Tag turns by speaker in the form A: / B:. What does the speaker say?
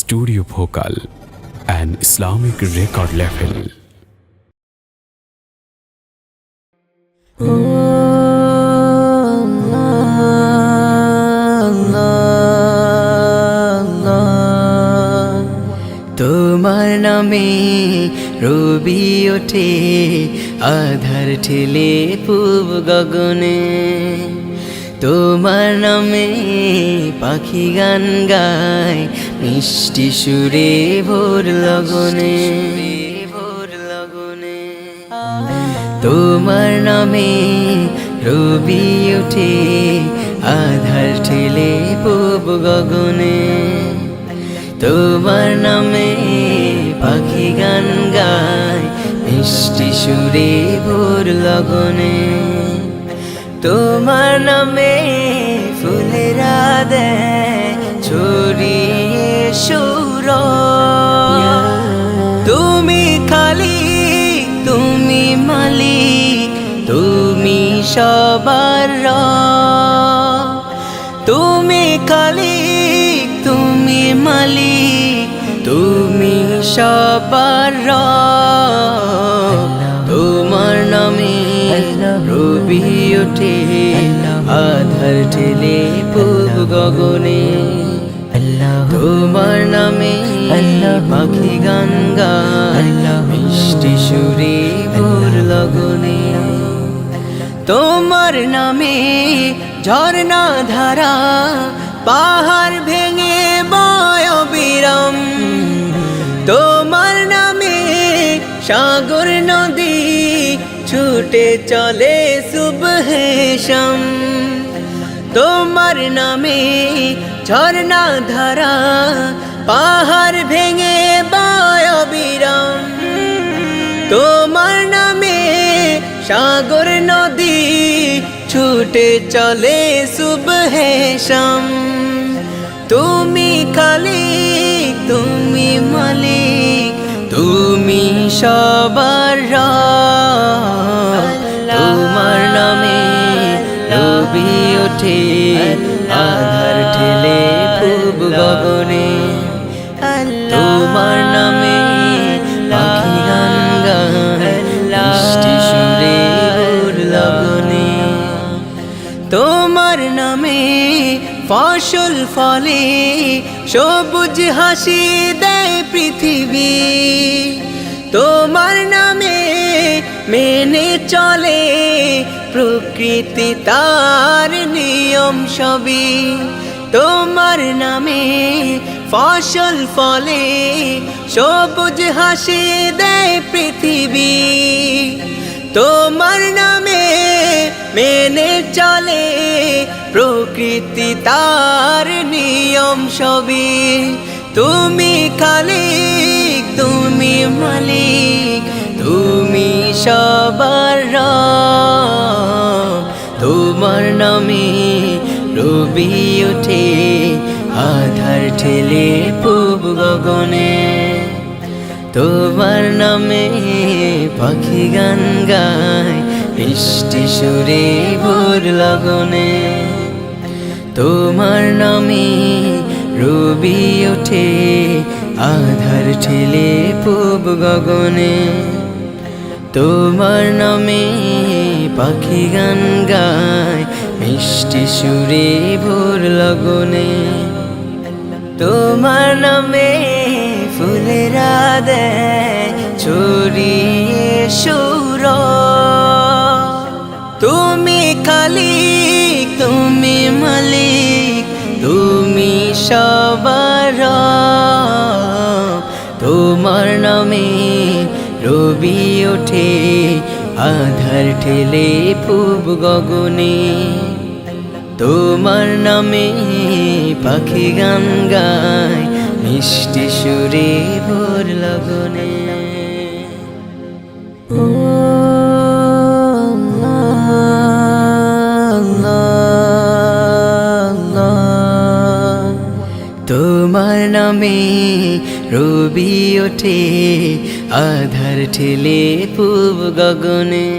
A: Studio Bhokal, an Islamic record label.
B: তোমার নামে রবি ওঠে আধার ঠেলে পূব গগনে, তোমার নামে পাখি গান গায় মিষ্টি সুরে ভোর লগনে, ভোর লগনে। তোমার নামে রবি ওঠে আধার ঠেলে পূব গগনে, তোমার নামে পাখি গান গায় মিষ্টি সুরে ভোর লগনে, তোমার নামে ফুলেরা দেয় ছড়িয়ে সুর। তুমি খালিক, তুমি মালিক, তুমি সবার রব। তুমি খালিক, তুমি মালিক, তুমি সবার রব। তোমার নামে রবি ওঠে আধার ঠেলে পূব গগনে, তোমার নামে পাখি গান গায় মিষ্টি সুরে ভোর লগনে, তোমার নামে ঝর্ণা ধারা পাহাড় ভেঙে বয় অবিরাম, তোমার নামে সাগর নদী ছুটে চলে সুবহে শাম, তোমার নামে ঝর্ণা ধারা পাহাড় ভেঙে বয় অবিরাম, তোমার নামে সাগর নদী ছুটে চলে সুবহে শাম। তুমি খালিক, তুমি মালিক, তুমি সবার রব। তোমার নামে রবি ওঠে আধার ঠেলে পূব গগনে, তোমার নামে পাখি গান গায় মিষ্টি সুরে ভোর লগনে, তোমার নামে ফসল ফলে সবুজ হাসি দেয় পৃথিবী, তোমার নামে মেনে চলে প্রকৃতি তার নিয়ম সবই, তোমার নামে ফসল ফলে সবুজ হাসি দেয় পৃথিবী, তোমার নামে মেনে চলে প্রকৃতি তার নিয়ম সবই। তুমি খালিক, তুমি মালিক, তুমি সবার রব। তোমার নামে রবি ওঠে আধার ঠেলে পূব গগনে, তোমার নামে পাখি গান গায় মিষ্টি সুরে ভোর লগনে, তোমার নামে রবি ওঠে আধার ঠেলে পূব গগনে, তোমার নামে পাখি গান গায় মিষ্টি সুরে ভোর লগনে, তোমার নামে ফুলেরা দেয় ছড়িয়ে সুর। তুমি খালিক, তুমি মালিক, তুমি সবার রব। তোমার নামে রবি ওঠে আধার ঠেলে পূব গগনে, তোমার নামে পাখি গান গায় মিষ্টি সুরে ভোর লগনে। তোমার নামে রবি ওঠে আধার ঠেলে পূব গগনে।